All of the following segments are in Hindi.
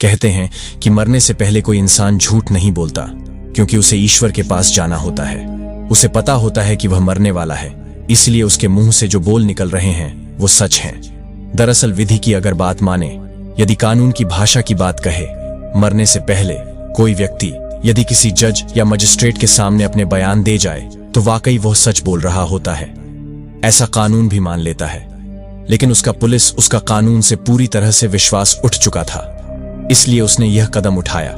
कहते हैं कि मरने से पहले कोई इंसान झूठ नहीं बोलता, क्योंकि उसे ईश्वर के पास जाना होता है। उसे पता होता है कि वह मरने वाला है, इसलिए उसके मुंह से जो बोल निकल रहे हैं वो सच हैं। दरअसल विधि की अगर बात माने, यदि कानून की भाषा की बात कहे, मरने से पहले कोई व्यक्ति यदि किसी जज या मजिस्ट्रेट के सामने अपने बयान दे जाए तो वाकई वह सच बोल रहा होता है। ऐसा कानून भी मान लेता है, लेकिन उसका पुलिस उसका कानून से पूरी तरह से विश्वास उठ चुका था, इसलिए उसने यह कदम उठाया।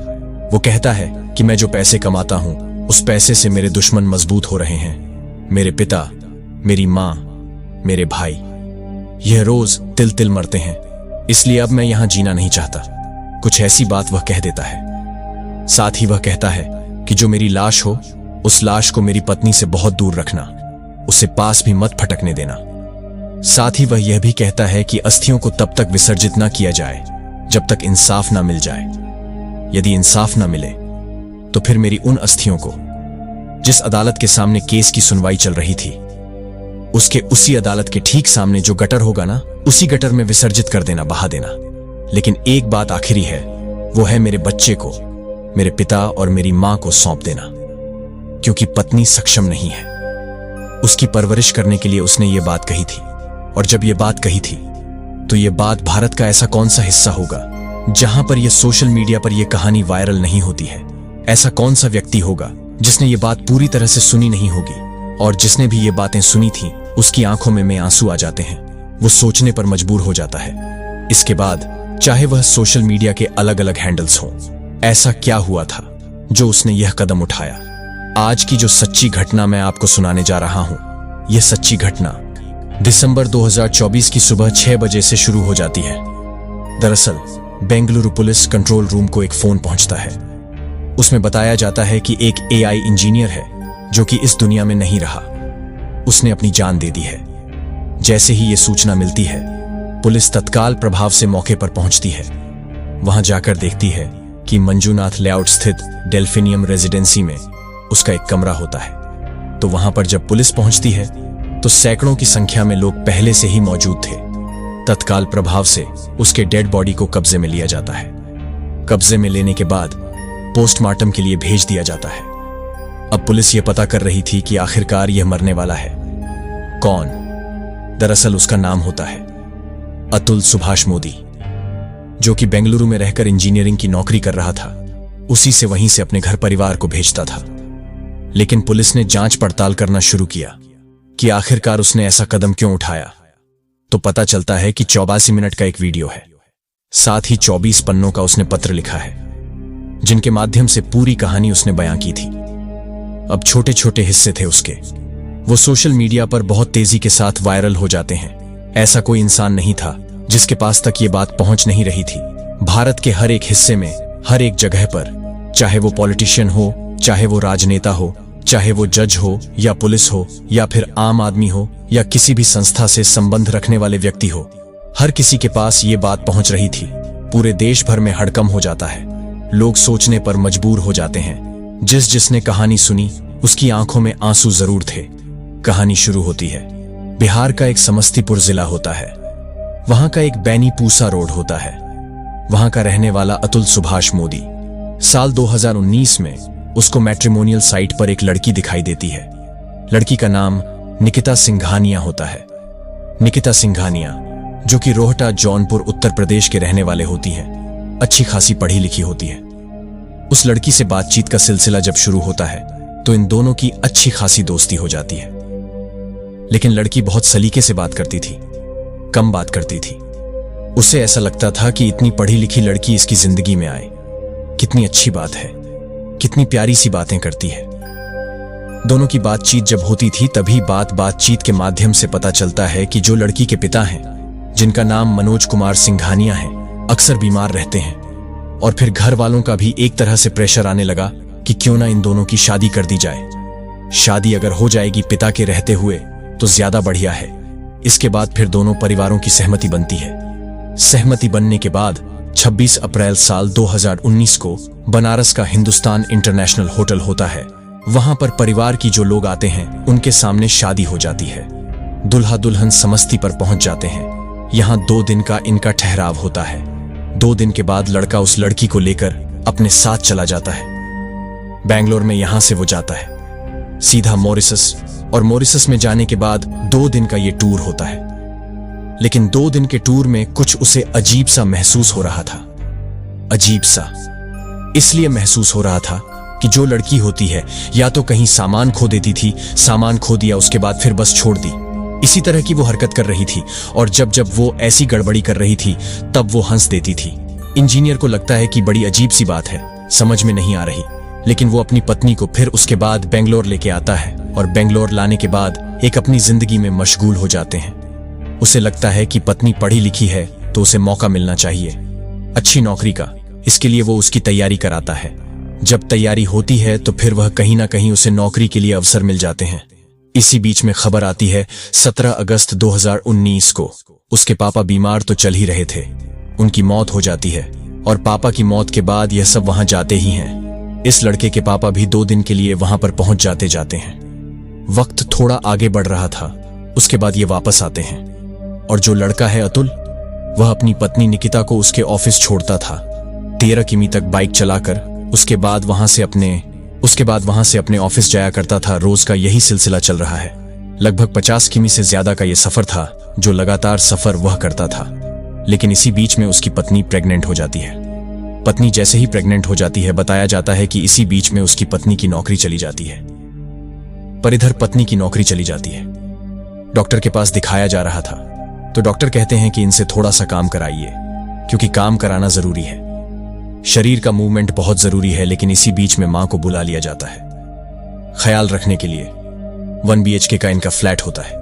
वो कहता है कि मैं जो पैसे कमाता हूं उस पैसे से मेरे दुश्मन मजबूत हो रहे हैं। मेरे पिता, मेरी मां, मेरे भाई, यह रोज तिल तिल मरते हैं, इसलिए अब मैं यहां जीना नहीं चाहता। कुछ ऐसी बात वह कह देता है। साथ ही वह कहता है कि जो मेरी लाश हो, उस लाश को मेरी पत्नी से बहुत दूर रखना, उसे पास भी मत फटकने देना। साथ ही वह यह भी कहता है कि अस्थियों को तब तक विसर्जित न किया जाए जब तक इंसाफ ना मिल जाए। यदि इंसाफ ना मिले तो फिर मेरी उन अस्थियों को जिस अदालत के सामने केस की सुनवाई चल रही थी, उसके उसी अदालत के ठीक सामने जो गटर होगा ना, उसी गटर में विसर्जित कर देना, बहा देना। लेकिन एक बात आखिरी है, वो है मेरे बच्चे को, मेरे पिता और मेरी मां को सौंप देना, क्योंकि पत्नी सक्षम नहीं है। उसकी परवरिश करने के लिए उसने ये बात कही थी। और जब ये बात कही थी तो ये बात भारत का ऐसा कौन सा हिस्सा होगा जहां पर यह सोशल मीडिया पर यह कहानी वायरल नहीं होती है? ऐसा कौन सा व्यक्ति होगा जिसने ये बात पूरी तरह से सुनी नहीं होगी, और जिसने भी ये बातें सुनी थी उसकी आंखों में आंसू आ जाते हैं, वो सोचने पर मजबूर हो जाता है। इसके बाद चाहे वह सोशल मीडिया के अलग अलग हैंडल्स हों, ऐसा क्या हुआ था जो उसने यह कदम उठाया? आज की जो सच्ची घटना मैं आपको सुनाने जा रहा हूं, यह सच्ची घटना दिसंबर 2024 की सुबह 6 बजे से शुरू हो जाती है। दरअसल बेंगलुरु पुलिस कंट्रोल रूम को एक फोन पहुंचता है। उसमें बताया जाता है कि एक AI इंजीनियर है जो कि इस दुनिया में नहीं रहा, उसने अपनी जान दे दी है। जैसे ही यह सूचना मिलती है, पुलिस तत्काल प्रभाव से मौके पर पहुंचती है। वहां जाकर देखती है कि मंजूनाथ लेआउट स्थित डेल्फिनियम रेजिडेंसी में उसका एक कमरा होता है। तो वहां पर जब पुलिस पहुंचती है तो सैकड़ों की संख्या में लोग पहले से ही मौजूद थे। तत्काल प्रभाव से उसके डेड बॉडी को कब्जे में लिया जाता है। कब्जे में लेने के बाद पोस्टमार्टम के लिए भेज दिया जाता है। अब पुलिस यह पता कर रही थी कि आखिरकार यह मरने वाला है कौन। दरअसल उसका नाम होता है अतुल सुभाष मोदी, जो कि बेंगलुरु में रहकर इंजीनियरिंग की नौकरी कर रहा था। उसी से वहीं से अपने घर परिवार को भेजता था। लेकिन पुलिस ने जांच पड़ताल करना शुरू किया कि आखिरकार उसने ऐसा कदम क्यों उठाया, तो पता चलता है कि 84 मिनट का एक वीडियो है, साथ ही 24 पन्नों का उसने पत्र लिखा है, जिनके माध्यम से पूरी कहानी उसने बयां की थी। अब छोटे छोटे हिस्से थे उसके, वो सोशल मीडिया पर बहुत तेजी के साथ वायरल हो जाते हैं। ऐसा कोई इंसान नहीं था जिसके पास तक ये बात पहुंच नहीं रही थी। भारत के हर एक हिस्से में, हर एक जगह पर, चाहे वो पॉलिटिशियन हो, चाहे वो राजनेता हो, चाहे वो जज हो या पुलिस हो या फिर आम आदमी हो या किसी भी संस्था से संबंध रखने वाले व्यक्ति हो, हर किसी के पास ये बात पहुंच रही थी। पूरे देश भर में हड़कंप हो जाता है। लोग सोचने पर मजबूर हो जाते हैं। जिसने कहानी सुनी उसकी आंखों में आंसू जरूर थे। कहानी शुरू होती है। बिहार का एक समस्तीपुर जिला होता है। वहां का एक बैनी पूसा रोड होता है। वहां का रहने वाला अतुल सुभाष मोदी, साल 2019 में उसको मैट्रिमोनियल साइट पर एक लड़की दिखाई देती है। लड़की का नाम निकिता सिंघानिया होता है। निकिता सिंघानिया, जो कि रोहटा, जौनपुर, उत्तर प्रदेश के रहने वाले होती हैं, अच्छी खासी पढ़ी लिखी होती है। उस लड़की से बातचीत का सिलसिला जब शुरू होता है तो इन दोनों की अच्छी खासी दोस्ती हो जाती है। लेकिन लड़की बहुत सलीके से बात करती थी, कम बात करती थी। उसे ऐसा लगता था कि इतनी पढ़ी लिखी लड़की इसकी जिंदगी में आए, कितनी अच्छी बात है, कितनी प्यारी सी बातें करती है। दोनों की बातचीत जब होती थी तभी बातचीत के माध्यम से पता चलता है कि जो लड़की के पिता हैं, जिनका नाम मनोज कुमार सिंघानिया है, अक्सर बीमार रहते हैं। और फिर घर वालों का भी एक तरह से प्रेशर आने लगा कि क्यों ना इन दोनों की शादी कर दी जाए। शादी अगर हो जाएगी पिता के रहते हुए तो ज्यादा बढ़िया है। इसके बाद फिर दोनों परिवारों की सहमति बनती है। सहमति बनने के बाद 26 अप्रैल साल 2019 को बनारस का हिंदुस्तान इंटरनेशनल होटल होता है। वहां पर परिवार की जो लोग आते हैं उनके सामने शादी हो जाती है। दूल्हा दुल्हन समस्ती पर पहुंच जाते हैं। यहाँ 2 दिन का इनका ठहराव होता है। 2 दिन के बाद लड़का उस लड़की को लेकर अपने साथ चला जाता है। बैंगलोर में यहां से वो जाता है सीधा मॉरिशस, और मॉरिशस में जाने के बाद 2 दिन का ये टूर होता है। लेकिन 2 दिन के टूर में कुछ उसे अजीब सा महसूस हो रहा था। अजीब सा इसलिए महसूस हो रहा था कि जो लड़की होती है या तो कहीं सामान खो देती थी, सामान खो दिया उसके बाद फिर बस छोड़ दी, इसी तरह की वो हरकत कर रही थी। और जब जब वो ऐसी गड़बड़ी कर रही थी तब वो हंस देती थी। इंजीनियर को लगता है कि बड़ी अजीब सी बात है, समझ में नहीं आ रही। लेकिन वो अपनी पत्नी को फिर उसके बाद बेंगलोर लेके आता है, और बेंगलोर लाने के बाद एक अपनी जिंदगी में मशगूल हो जाते हैं। उसे लगता है कि पत्नी पढ़ी लिखी है तो उसे मौका मिलना चाहिए अच्छी नौकरी का। इसके लिए वो उसकी तैयारी कराता है। जब तैयारी होती है तो फिर वह कहीं ना कहीं उसे नौकरी के लिए अवसर मिल जाते हैं। इसी बीच में खबर आती है 17 अगस्त 2019 को उसके पापा बीमार तो चल ही रहे थे, उनकी मौत हो जाती है। और पापा की मौत के बाद यह सब वहां जाते ही हैं। इस लड़के के पापा भी 2 दिन के लिए वहां पर पहुंच जाते हैं। वक्त थोड़ा आगे बढ़ रहा था, उसके बाद ये वापस आते हैं। और जो लड़का है अतुल, वह अपनी पत्नी निकिता को उसके ऑफिस छोड़ता था 13 किमी तक बाइक चलाकर। उसके बाद वहां से अपने ऑफिस जाया करता था। रोज का यही सिलसिला चल रहा है। लगभग 50 किमी से ज्यादा का यह सफर था जो लगातार सफर वह करता था। लेकिन इसी बीच में उसकी पत्नी प्रेग्नेंट हो जाती है। पत्नी जैसे ही प्रेग्नेंट हो जाती है, बताया जाता है कि इसी बीच में उसकी पत्नी की नौकरी चली जाती है। पर इधर पत्नी की नौकरी चली जाती है। डॉक्टर के पास दिखाया जा रहा था तो डॉक्टर कहते हैं कि इनसे थोड़ा सा काम कराइए, क्योंकि काम कराना जरूरी है। शरीर का मूवमेंट बहुत जरूरी है। लेकिन इसी बीच में मां को बुला लिया जाता है ख्याल रखने के लिए। 1 BHK का इनका फ्लैट होता है।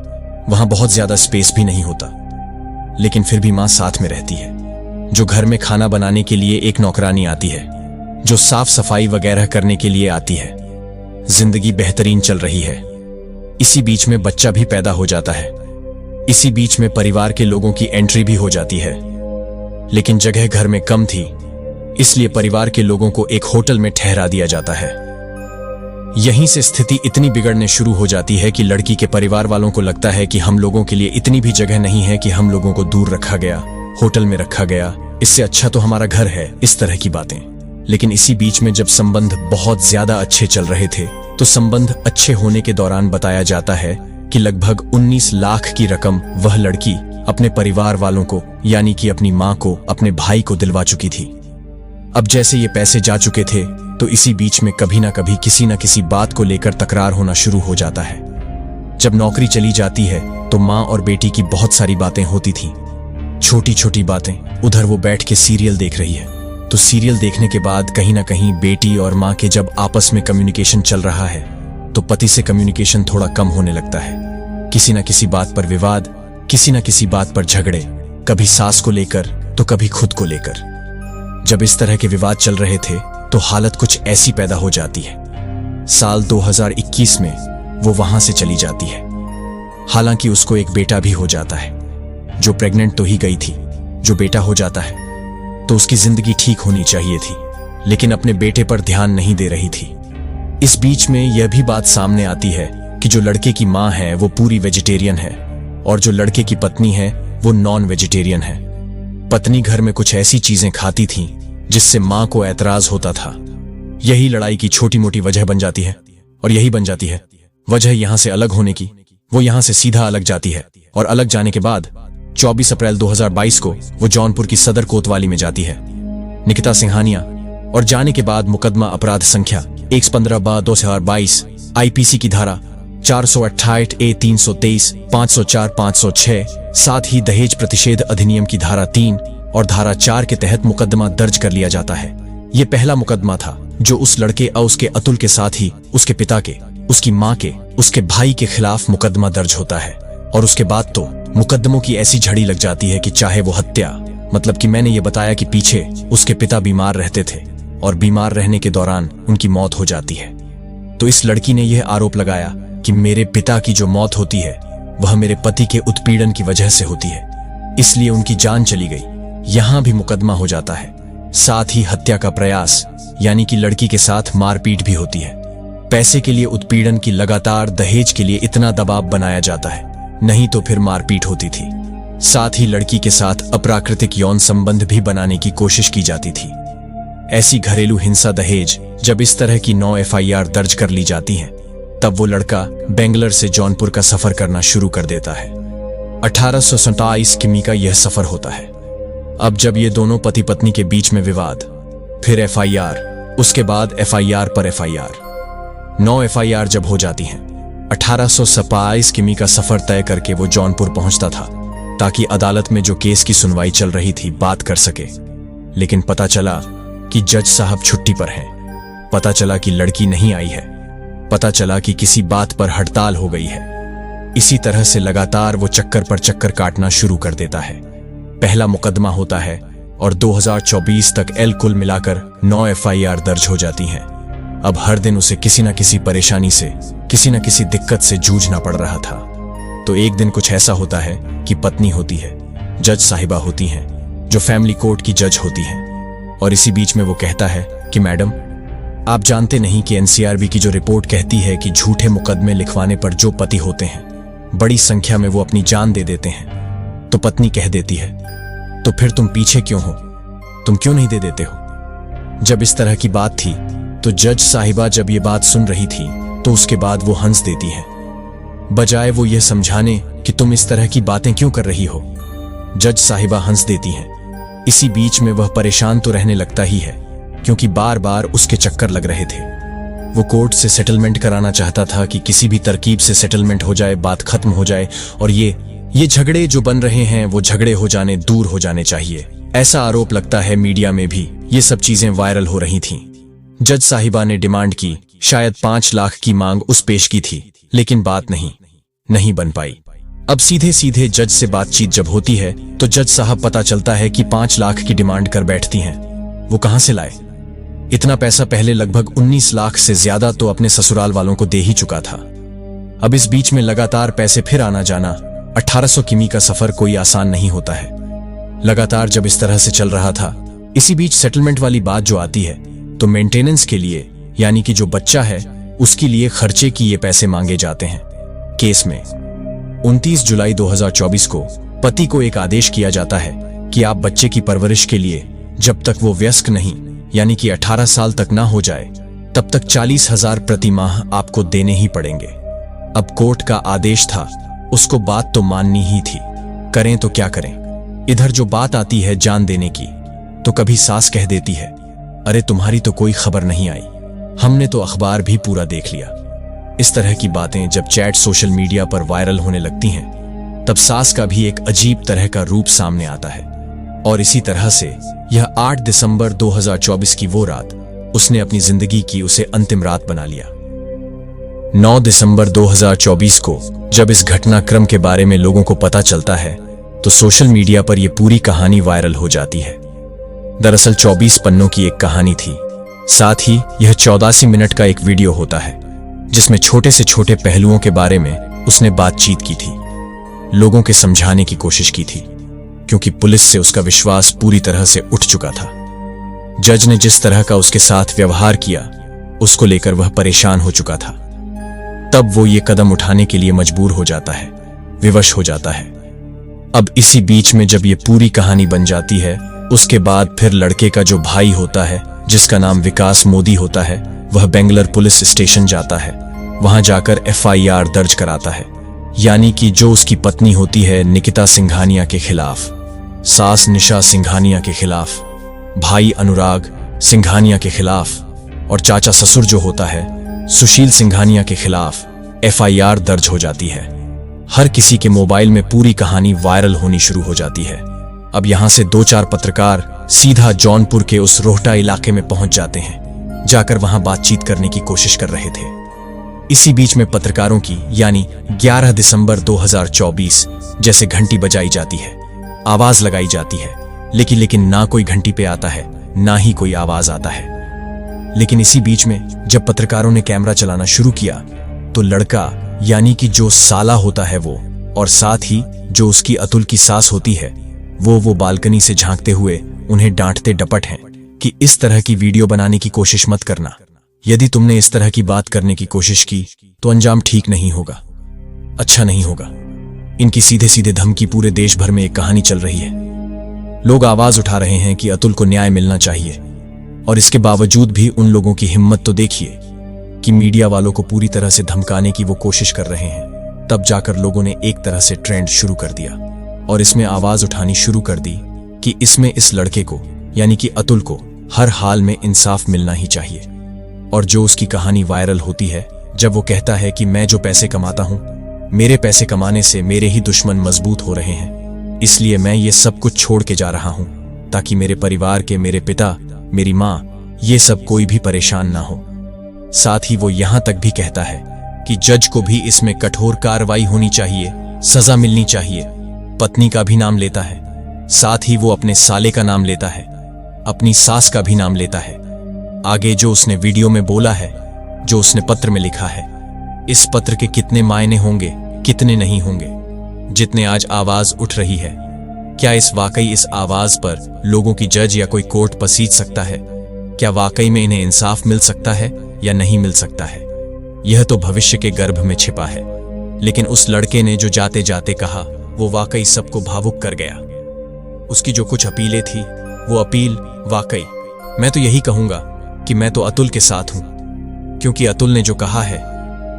वहां बहुत ज्यादा स्पेस भी नहीं होता, लेकिन फिर भी मां साथ में रहती है। जो घर में खाना बनाने के लिए एक नौकरानी आती है, जो साफ सफाई वगैरह करने के लिए आती है। जिंदगी बेहतरीन चल रही है। इसी बीच में बच्चा भी पैदा हो जाता है। इसी बीच में परिवार के लोगों की एंट्री भी हो जाती है। लेकिन जगह घर में कम थी, इसलिए परिवार के लोगों को एक होटल में ठहरा दिया जाता है। यहीं से स्थिति इतनी बिगड़ने शुरू हो जाती है कि लड़की के परिवार वालों को लगता है कि हम लोगों के लिए इतनी भी जगह नहीं है कि हम लोगों को दूर रखा गया, होटल में रखा गया, इससे अच्छा तो हमारा घर है, इस तरह की बातें। लेकिन इसी बीच में जब संबंध बहुत ज्यादा अच्छे चल रहे थे तो संबंध अच्छे होने के दौरान बताया जाता है कि लगभग 19 लाख की रकम वह लड़की अपने परिवार वालों को, यानी कि अपनी मां को, अपने भाई को दिलवा चुकी थी। अब जैसे ये पैसे जा चुके थे तो इसी बीच में कभी ना कभी किसी ना किसी बात को लेकर तकरार होना शुरू हो जाता है। जब नौकरी चली जाती है तो मां और बेटी की बहुत सारी बातें होती थीं, छोटी छोटी बातें। उधर वो बैठ के सीरियल देख रही है तो सीरियल देखने के बाद कहीं ना कहीं बेटी और मां के जब आपस में कम्युनिकेशन चल रहा है तो पति से कम्युनिकेशन थोड़ा कम होने लगता है। किसी ना किसी बात पर विवाद, किसी ना किसी बात पर झगड़े, कभी सास को लेकर तो कभी खुद को लेकर। जब इस तरह के विवाद चल रहे थे तो हालत कुछ ऐसी पैदा हो जाती है। साल 2021 में वो वहां से चली जाती है। हालांकि उसको एक बेटा भी हो जाता है। जो प्रेग्नेंट तो ही गई थी, जो बेटा हो जाता है तो उसकी जिंदगी ठीक होनी चाहिए थी, लेकिन अपने बेटे पर ध्यान नहीं दे रही थी। इस बीच में यह भी बात सामने आती है कि जो लड़के की मां है वो पूरी वेजिटेरियन है और जो लड़के की पत्नी है वो नॉन वेजिटेरियन है। पत्नी घर में कुछ ऐसी चीजें खाती थी जिससे मां को ऐतराज होता था। यही लड़ाई की छोटी मोटी वजह बन जाती है और यही बन जाती है वजह यहां से अलग होने की। वो यहां से सीधा अलग जाती है और अलग जाने के बाद 24 अप्रैल 2022 को वो जौनपुर की सदर कोतवाली में जाती है निकिता सिंघानिया। और जाने के बाद मुकदमा अपराध संख्या 115/2022 IPC की धारा 468A 323 504 506 साथ ही दहेज प्रतिषेध अधिनियम की धारा 3 और धारा 4 के तहत मुकदमा दर्ज कर लिया जाता है। ये पहला मुकदमा था जो उस लड़के और उसके अतुल के साथ ही उसके पिता के, उसकी मां के, उसके भाई के खिलाफ मुकदमा दर्ज होता है। और उसके बाद तो मुकदमों की ऐसी झड़ी लग जाती है कि चाहे वो हत्या, मतलब कि मैंने ये बताया कि पीछे उसके पिता बीमार रहते थे और बीमार रहने के दौरान उनकी मौत हो जाती है, तो इस लड़की ने यह आरोप लगाया कि मेरे पिता की जो मौत होती है वह मेरे पति के उत्पीड़न की वजह से होती है, इसलिए उनकी जान चली गई। यहां भी मुकदमा हो जाता है। साथ ही हत्या का प्रयास, यानी कि लड़की के साथ मारपीट भी होती है। पैसे के लिए उत्पीड़न की, लगातार दहेज के लिए इतना दबाव बनाया जाता है, नहीं तो फिर मारपीट होती थी। साथ ही लड़की के साथ अप्राकृतिक यौन संबंध भी बनाने की कोशिश की जाती थी। ऐसी घरेलू हिंसा दहेज जब इस तरह की 9 एफआईआर दर्ज कर ली जाती हैं, तब वो लड़का बेंगलुरु से जौनपुर का सफर करना शुरू कर देता है। 1827 किमी का यह सफर होता है। अब जब ये दोनों पति पत्नी के बीच में विवाद, फिर एफआईआर, उसके बाद एफआईआर पर एफआईआर, 9 एफआईआर जब हो जाती हैं, 1827 किमी का सफर तय करके वो जौनपुर पहुंचता था ताकि अदालत में जो केस की सुनवाई चल रही थी बात कर सके। लेकिन पता चला कि जज साहब छुट्टी पर हैं। पता चला कि लड़की नहीं आई है। पता चला कि किसी बात पर हड़ताल हो गई है। इसी तरह से लगातार वो चक्कर पर चक्कर काटना शुरू कर देता है। पहला मुकदमा होता है और 2024 तक कुल मिलाकर 9 एफआईआर दर्ज हो जाती हैं। अब हर दिन उसे किसी न किसी परेशानी से, किसी न किसी दिक्कत से जूझना पड़ रहा था। तो एक दिन कुछ ऐसा होता है कि पत्नी होती है, जज साहिबा होती हैं, जो फैमिली कोर्ट की जज होती हैं, और इसी बीच में वो कहता है कि मैडम, आप जानते नहीं कि एनसीआरबी की जो रिपोर्ट कहती है कि झूठे मुकदमे लिखवाने पर जो पति होते हैं, बड़ी संख्या में वो अपनी जान दे देते हैं। तो पत्नी कह देती है, तो फिर तुम पीछे क्यों हो? तुम क्यों नहीं दे देते हो? जब इस तरह की बात थी तो जज साहिबा जब ये बात सुन रही थी तो उसके बाद वो हंस देती है, बजाय वो ये समझाने कि तुम इस तरह की बातें क्यों कर रही हो। जज साहिबा हंस देती हैं। इसी बीच में वह परेशान तो रहने लगता ही है, क्योंकि बार बार उसके चक्कर लग रहे थे। वो कोर्ट से सेटलमेंट कराना चाहता था कि किसी भी तरकीब से सेटलमेंट हो जाए, बात खत्म हो जाए, और ये झगड़े जो बन रहे हैं वो झगड़े हो जाने, दूर हो जाने चाहिए। ऐसा आरोप लगता है मीडिया में भी ये सब चीजें वायरल हो रही थीं। जज साहिबा ने डिमांड की, शायद 5 लाख की मांग उस पेश की थी, लेकिन बात नहीं बन पाई। अब सीधे सीधे जज से बातचीत जब होती है तो जज साहब पता चलता है कि 5 लाख की डिमांड कर बैठती हैं। वो कहां से लाए इतना पैसा? पहले लगभग 19 लाख से ज्यादा तो अपने ससुराल वालों को दे ही चुका था। अब इस बीच में लगातार पैसे फिर आना जाना। 1800 किमी का सफर कोई आसान नहीं होता है। लगातार जब इस तरह से चल रहा था, इसी बीच सेटलमेंट वाली बात जो आती है तो मेंटेनेंस के लिए, यानी कि जो बच्चा है उसके लिए खर्चे की ये पैसे मांगे जाते हैं। केस में 29 जुलाई 2024 को पति को एक आदेश किया जाता है कि आप बच्चे की परवरिश के लिए जब तक वो वयस्क नहीं, यानी कि 18 साल तक ना हो जाए, तब तक 40,000 प्रति माह आपको देने ही पड़ेंगे। अब कोर्ट का आदेश था, उसको बात तो माननी ही थी, करें तो क्या करें। इधर जो बात आती है जान देने की, तो कभी सास कह देती है, अरे तुम्हारी तो कोई खबर नहीं आई, हमने तो अखबार भी पूरा देख लिया। इस तरह की बातें जब चैट सोशल मीडिया पर वायरल होने लगती हैं, तब सास का भी एक अजीब तरह का रूप सामने आता है। और इसी तरह से यह 8 दिसंबर 2024 की वो रात उसने अपनी जिंदगी की उसे अंतिम रात बना लिया। 9 दिसंबर 2024 को जब इस घटनाक्रम के बारे में लोगों को पता चलता है तो सोशल मीडिया पर यह पूरी कहानी वायरल हो जाती है। दरअसल 24 पन्नों की एक कहानी थी। साथ ही यह 84 मिनट का एक वीडियो होता है जिसमें छोटे से छोटे पहलुओं के बारे में उसने बातचीत की थी, लोगों के समझाने की कोशिश की थी, क्योंकि पुलिस से उसका विश्वास पूरी तरह से उठ चुका था। जज ने जिस तरह का उसके साथ व्यवहार किया, उसको लेकर वह परेशान हो चुका था। तब वो ये कदम उठाने के लिए मजबूर हो जाता है, विवश हो जाता है। अब इसी बीच में जब ये पूरी कहानी बन जाती है, उसके बाद फिर लड़के का जो भाई होता है, जिसका नाम विकास मोदी होता है, वह बेंगलुरु पुलिस स्टेशन जाता है। वहां जाकर एफआईआर दर्ज कराता है, यानी कि जो उसकी पत्नी होती है निकिता सिंघानिया के खिलाफ, सास निशा सिंघानिया के खिलाफ, भाई अनुराग सिंघानिया के खिलाफ और चाचा ससुर जो होता है सुशील सिंघानिया के खिलाफ एफआईआर दर्ज हो जाती है। हर किसी के मोबाइल में पूरी कहानी वायरल होनी शुरू हो जाती है। अब यहां से 2-4 पत्रकार सीधा जौनपुर के उस रोहटा इलाके में पहुंच जाते हैं। जाकर वहां बातचीत करने की कोशिश कर रहे थे। इसी बीच में पत्रकारों की, यानी 11 दिसंबर 2024 जैसे घंटी बजाई जाती है, आवाज लगाई जाती है, लेकिन ना कोई घंटी पे आता है, ना ही कोई आवाज आता है। लेकिन इसी बीच में जब पत्रकारों ने कैमरा चलाना शुरू किया तो लड़का, यानी कि जो साला होता है वो, और साथ ही जो उसकी अतुल की सास होती है, वो बालकनी से झांकते हुए उन्हें डांटते डपट हैं कि इस तरह की वीडियो बनाने की कोशिश मत करना। यदि तुमने इस तरह की बात करने की कोशिश की तो अंजाम ठीक नहीं होगा, अच्छा नहीं होगा। इनकी सीधे सीधे धमकी पूरे देश भर में एक कहानी चल रही है। लोग आवाज उठा रहे हैं कि अतुल को न्याय मिलना चाहिए, और इसके बावजूद भी उन लोगों की हिम्मत तो देखिए कि मीडिया वालों को पूरी तरह से धमकाने की वो कोशिश कर रहे हैं। तब जाकर लोगों ने एक तरह से ट्रेंड शुरू कर दिया और इसमें आवाज उठानी शुरू कर दी कि इसमें इस लड़के को यानी कि अतुल को हर हाल में इंसाफ मिलना ही चाहिए। और जो उसकी कहानी वायरल होती है, जब वो कहता है कि मैं जो पैसे कमाता हूं, मेरे पैसे कमाने से मेरे ही दुश्मन मजबूत हो रहे हैं, इसलिए मैं ये सब कुछ छोड़ के जा रहा हूं ताकि मेरे परिवार के, मेरे पिता, मेरी मां, ये सब कोई भी परेशान ना हो। साथ ही वो यहां तक भी कहता है कि जज को भी इसमें कठोर कार्रवाई होनी चाहिए, सजा मिलनी चाहिए। पत्नी का भी नाम लेता है, साथ ही वो अपने साले का नाम लेता है, अपनी सास का भी नाम लेता है। आगे जो उसने वीडियो में बोला है, जो उसने पत्र में लिखा है, इस पत्र के कितने मायने होंगे, कितने नहीं होंगे, जितने आज आवाज उठ रही है। क्या इस आवाज पर लोगों की जज या कोई कोर्ट पसीज सकता है? क्या वाकई में इन्हें इंसाफ मिल सकता है या नहीं मिल सकता है? यह तो भविष्य के गर्भ में छिपा है। लेकिन उस लड़के ने जो जाते जाते कहा, वो वाकई सबको भावुक कर गया। उसकी जो कुछ अपीलें थी, वो अपील वाकई, मैं तो यही कहूंगा कि मैं तो अतुल के साथ हूं, क्योंकि अतुल ने जो कहा है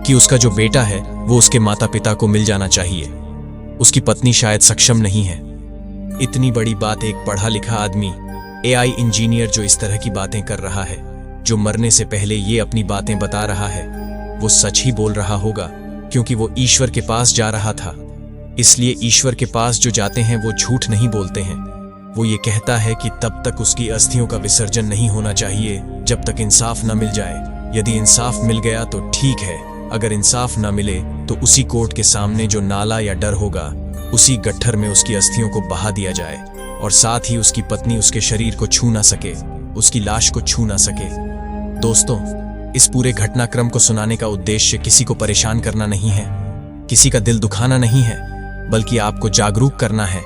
कि उसका जो बेटा है वो उसके माता पिता को मिल जाना चाहिए। उसकी पत्नी शायद सक्षम नहीं है। इतनी बड़ी बात एक पढ़ा लिखा आदमी, AI इंजीनियर जो इस तरह की बातें कर रहा है, जो मरने से पहले ये अपनी बातें बता रहा है, वो सच ही बोल रहा होगा, क्योंकि वो ईश्वर के पास जा रहा था। इसलिए ईश्वर के पास जो जाते हैं वो झूठ नहीं बोलते हैं। वो ये कहता है कि तब तक उसकी अस्थियों का विसर्जन नहीं होना चाहिए जब तक इंसाफ न मिल जाए। यदि इंसाफ मिल गया तो ठीक है, अगर इंसाफ न मिले तो उसी कोर्ट के सामने जो नाला या डर होगा, उसी गट्ठर में उसकी अस्थियों को बहा दिया जाए, और साथ ही उसकी पत्नी उसके शरीर को छू ना सके, उसकी लाश को छू ना सके। दोस्तों, इस पूरे घटनाक्रम को सुनाने का उद्देश्य किसी को परेशान करना नहीं है, किसी का दिल दुखाना नहीं है, बल्कि आपको जागरूक करना है,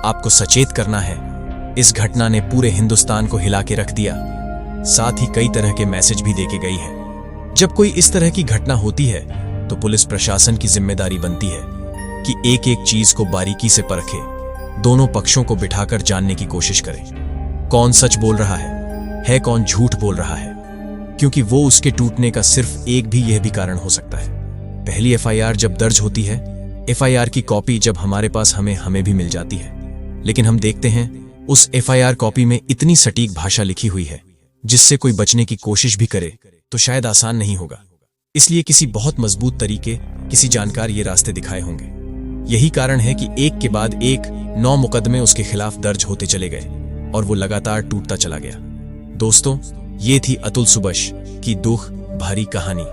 आपको सचेत करना है। इस घटना ने पूरे हिंदुस्तान को हिला के रख दिया, साथ ही कई तरह के मैसेज भी देके गई है। जब कोई इस तरह की घटना होती है तो पुलिस प्रशासन की जिम्मेदारी बनती है कि एक एक चीज को बारीकी से परखे, दोनों पक्षों को बिठाकर जानने की कोशिश करें, कौन सच बोल रहा है कौन झूठ बोल रहा है, क्योंकि वो उसके टूटने का सिर्फ एक भी यह भी कारण हो सकता है। पहली FIR जब दर्ज होती है, FIR की कॉपी जब हमारे पास हमें भी मिल जाती है, लेकिन हम देखते हैं उस FIR कॉपी में इतनी सटीक भाषा लिखी हुई है जिससे कोई बचने की कोशिश भी करे तो शायद आसान नहीं होगा। इसलिए किसी बहुत मजबूत तरीके, किसी जानकार ये रास्ते दिखाए होंगे। यही कारण है कि एक के बाद एक 9 मुकदमे उसके खिलाफ दर्ज होते चले गए और वो लगातार टूटता चला गया। दोस्तों, ये थी अतुल सुबश की दुख भरी कहानी।